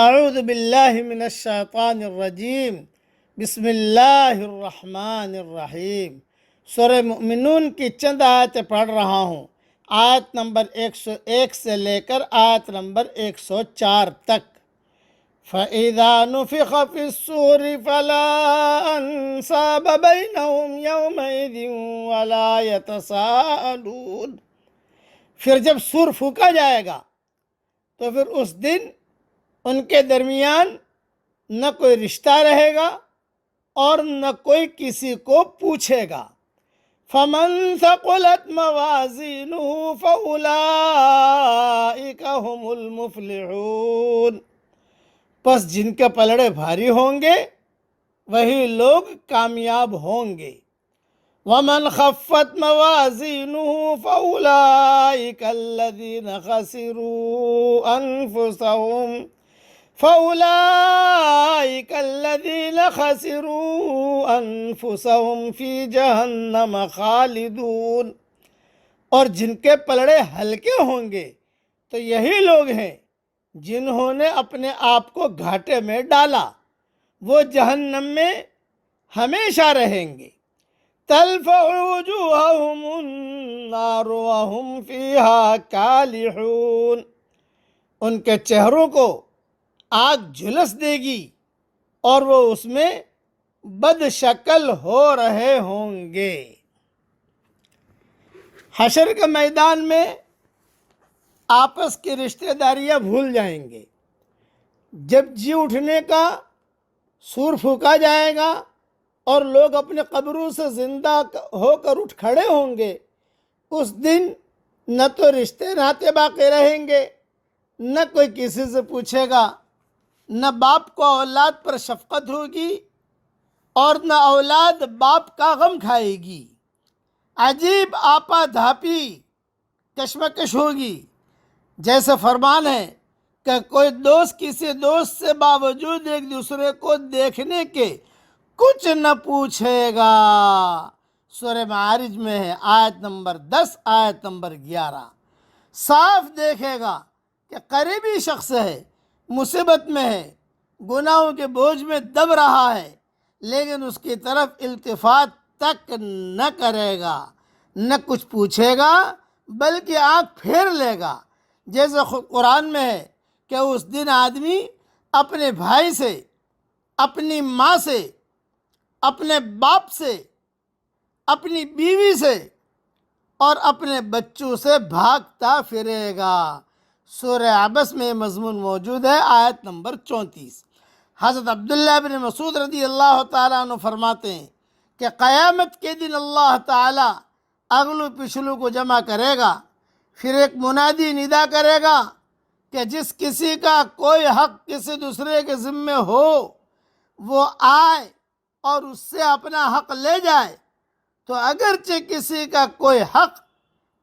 اعوذ باللہ من الشیطان الرجیم بسم اللہ الرحمن الرحیم۔ سورہ مؤمنون کی چند آیتیں پڑھ رہا ہوں، آیت نمبر 101 سے لے کر آیت نمبر 104 تک۔ فَإِذَا نُفِخَ فِي الصُّورِ فَلَا أَنْسَابَ بَيْنَهُمْ يَوْمَئِذٍ وَلَا يَتَسَاءَلُونَ۔ پھر جب سور پھونکا جائے گا تو پھر اس دن ان کے درمیان نہ کوئی رشتہ رہے گا اور نہ کوئی کسی کو پوچھے گا۔ فَمَن ثَقُلَتْ مَوَازِينُهُ فَأُولَئِكَ هُمُ الْمُفْلِحُونَ۔ پس جن کے پلڑے بھاری ہوں گے وہی لوگ کامیاب ہوں گے۔ وَمَنْ خَفَّتْ مَوَازِينُهُ فَأُولَئِكَ الَّذِينَ خَسِرُوا أَنفُسَهُمْ فِي جَهَنَّمَ خَالِدُونَ۔ اور جن کے پلڑے ہلکے ہوں گے تو یہی لوگ ہیں جنہوں نے اپنے آپ کو گھاٹے میں ڈالا، وہ جہنم میں ہمیشہ رہیں گے۔ تَلْفَحُ وُجُوهَهُمُ النَّارُ وَهُمْ فِيهَا كَالِحُونَ۔ ان کے چہروں کو آگ جھلس دے گی اور وہ اس میں بد شکل ہو رہے ہوں گے۔ حشر کے میدان میں آپس کی رشتہ داریاں بھول جائیں گے۔ جب جی اٹھنے کا سور پھونکا جائے گا اور لوگ اپنے قبروں سے زندہ ہو کر اٹھ کھڑے ہوں گے، اس دن نہ تو رشتے ناطے باقی رہیں گے، نہ کوئی کسی سے پوچھے گا، نہ باپ کو اولاد پر شفقت ہوگی اور نہ اولاد باپ کا غم کھائے گی۔ عجیب آپا دھاپی کشمکش ہوگی، جیسے فرمان ہے کہ کوئی دوست کسی دوست سے باوجود ایک دوسرے کو دیکھنے کے کچھ نہ پوچھے گا۔ سورہ معارج میں ہے، آیت نمبر 10، آیت نمبر 11۔ صاف دیکھے گا کہ قریبی شخص ہے، مصیبت میں ہے، گناہوں کے بوجھ میں دب رہا ہے، لیکن اس کی طرف التفات تک نہ کرے گا، نہ کچھ پوچھے گا، بلکہ آنکھ پھیر لے گا۔ جیسے قرآن میں ہے کہ اس دن آدمی اپنے بھائی سے، اپنی ماں سے، اپنے باپ سے، اپنی بیوی سے اور اپنے بچوں سے بھاگتا پھرے گا۔ سورہ عبس میں یہ مضمون موجود ہے، آیت نمبر 34۔ حضرت عبداللہ بن مسعود رضی اللہ تعالیٰ عنہ فرماتے ہیں کہ قیامت کے دن اللہ تعالیٰ اگلو پچھلو کو جمع کرے گا، پھر ایک منادی ندا کرے گا کہ جس کسی کا کوئی حق کسی دوسرے کے ذمے ہو وہ آئے اور اس سے اپنا حق لے جائے۔ تو اگرچہ کسی کا کوئی حق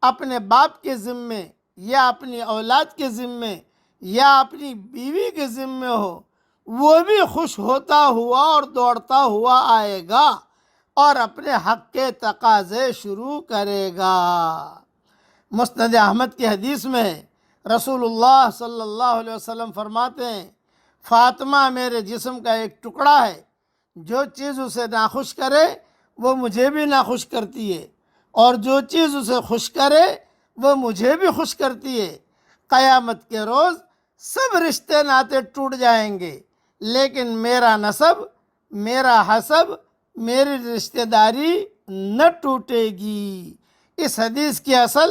اپنے باپ کے ذمے یا اپنی اولاد کے ذمے یا اپنی بیوی کے ذمے ہو، وہ بھی خوش ہوتا ہوا اور دوڑتا ہوا آئے گا اور اپنے حق کے تقاضے شروع کرے گا۔ مسند احمد کی حدیث میں رسول اللہ صلی اللہ علیہ وسلم فرماتے ہیں، فاطمہ میرے جسم کا ایک ٹکڑا ہے، جو چیز اسے ناخوش کرے وہ مجھے بھی ناخوش کرتی ہے، اور جو چیز اسے خوش کرے وہ مجھے بھی خوش کرتی ہے۔ قیامت کے روز سب رشتے ناطے ٹوٹ جائیں گے، لیکن میرا نسب، میرا حسب، میری رشتہ داری نہ ٹوٹے گی۔ اس حدیث کی اصل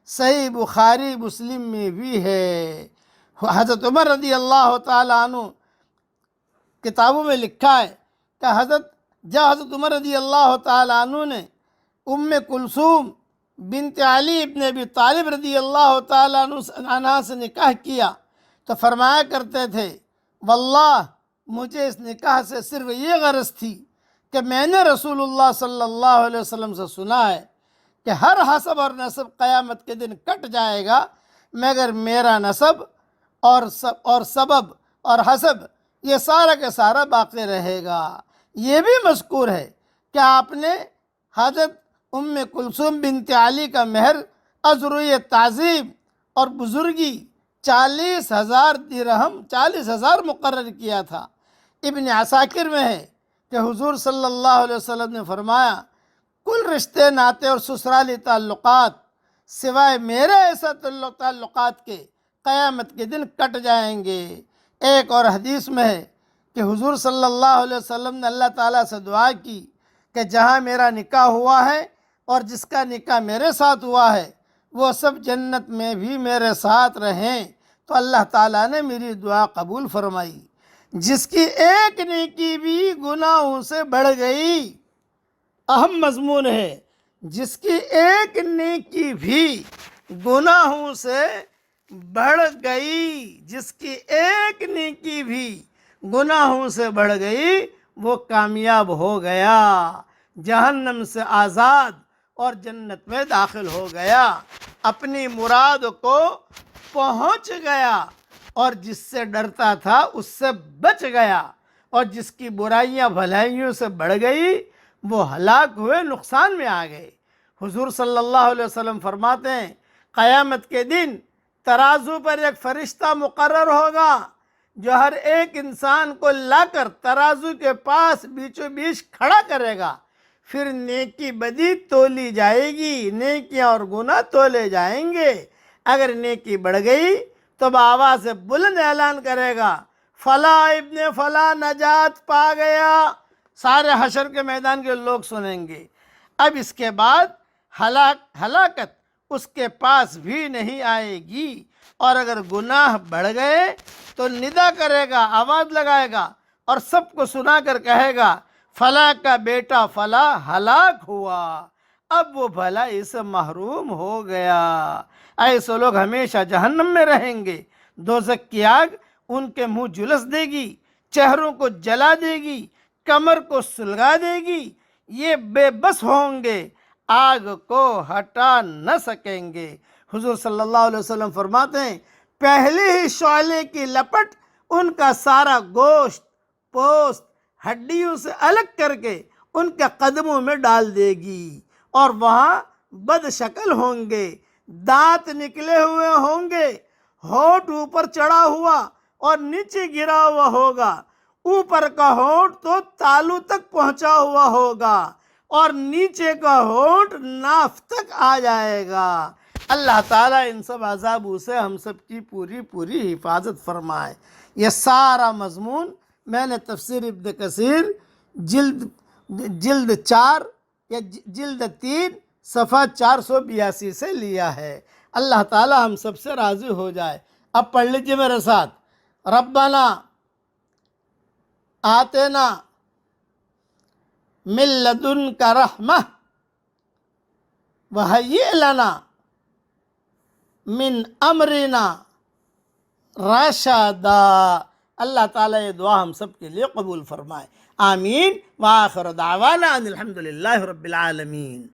صحیح بخاری مسلم میں بھی ہے۔ حضرت عمر رضی اللہ تعالیٰ عنہ کتابوں میں لکھا ہے کہ جب حضرت عمر رضی اللہ تعالیٰ عنہ نے ام کلثوم بنت علی ابن ابی طالب رضی اللہ تعالیٰ عنہ سے نکاح کیا تو فرمایا کرتے تھے، واللہ مجھے اس نکاح سے صرف یہ غرض تھی کہ میں نے رسول اللہ صلی اللہ علیہ وسلم سے سنا ہے کہ ہر حسب اور نسب قیامت کے دن کٹ جائے گا، مگر میرا نسب اور سبب اور حسب یہ سارا کا سارا باقی رہے گا۔ یہ بھی مذکور ہے کہ آپ نے حضرت ام کلثوم بنت علی کا مہر از روئے تعظیم اور بزرگی 40,000 درہم 40,000 مقرر کیا تھا۔ ابن عساکر میں ہے کہ حضور صلی اللہ علیہ وسلم نے فرمایا کل رشتے ناطے اور سسرالی تعلقات سوائے میرے ایسا تعلقات کے قیامت کے دن کٹ جائیں گے۔ ایک اور حدیث میں ہے کہ حضور صلی اللہ علیہ وسلم نے اللہ تعالیٰ سے دعا کی کہ جہاں میرا نکاح ہوا ہے اور جس کا نکاح میرے ساتھ ہوا ہے وہ سب جنت میں بھی میرے ساتھ رہیں، تو اللہ تعالیٰ نے میری دعا قبول فرمائی۔ جس کی ایک نیکی بھی گناہوں سے بڑھ گئی، اہم مضمون ہے، جس کی ایک نیکی بھی گناہوں سے بڑھ گئی، جس کی ایک نیکی بھی گناہوں سے بڑھ گئی وہ کامیاب ہو گیا، جہنم سے آزاد اور جنت میں داخل ہو گیا، اپنی مراد کو پہنچ گیا، اور جس سے ڈرتا تھا اس سے بچ گیا، اور جس کی برائیاں بھلائیوں سے بڑھ گئی وہ ہلاک ہوئے، نقصان میں آ گئے۔ حضور صلی اللہ علیہ وسلم فرماتے ہیں قیامت کے دن ترازو پر ایک فرشتہ مقرر ہوگا جو ہر ایک انسان کو لا کر ترازو کے پاس بیچوں بیچ کھڑا کرے گا، پھر نیکی بدی تولی جائے گی، نیکیاں اور گناہ تولے جائیں گے۔ اگر نیکی بڑھ گئی تو آواز بلند اعلان کرے گا فلاں ابن فلاں نجات پا گیا، سارے حشر کے میدان کے لوگ سنیں گے۔ اب اس کے بعد ہلاکت اس کے پاس بھی نہیں آئے گی، اور اگر گناہ بڑھ گئے تو ندا کرے گا، آواز لگائے گا اور سب کو سنا کر کہے گا فلاں کا بیٹا فلاں ہلاک ہوا، اب وہ بھلائی سے محروم ہو گیا۔ ایسے لوگ ہمیشہ جہنم میں رہیں گے، دوزخ کی آگ ان کے منہ جلس دے گی، چہروں کو جلا دے گی، کمر کو سلگا دے گی، یہ بے بس ہوں گے، آگ کو ہٹا نہ سکیں گے۔ حضور صلی اللہ علیہ وسلم فرماتے ہیں پہلے ہی شعلے کی لپٹ ان کا سارا گوشت پوست ہڈیوں سے الگ کر کے ان کے قدموں میں ڈال دے گی، اور وہاں بد شکل ہوں گے، دانت نکلے ہوئے ہوں گے، ہونٹ اوپر چڑھا ہوا اور نیچے گرا ہوا ہوگا، اوپر کا ہونٹ تو تالو تک پہنچا ہوا ہوگا اور نیچے کا ہونٹ ناف تک آ جائے گا۔ اللہ تعالیٰ ان سب عذابوں سے ہم سب کی پوری حفاظت فرمائے۔ یہ سارا مضمون میں نے تفسیر ابن کثیر جلد 4 یا جلد 3 صفحہ 482 سے لیا ہے۔ اللہ تعالیٰ ہم سب سے راضی ہو جائے۔ اب پڑھ لیجئے میرے ساتھ، ربنا آتنا من لدنک رحمہ وہیئ لنا من امرنا رشدا۔ اللہ تعالیٰ یہ دعا ہم سب کے لیے قبول فرمائے، آمین۔ وآخر دعوانا ان الحمدللہ رب العالمین۔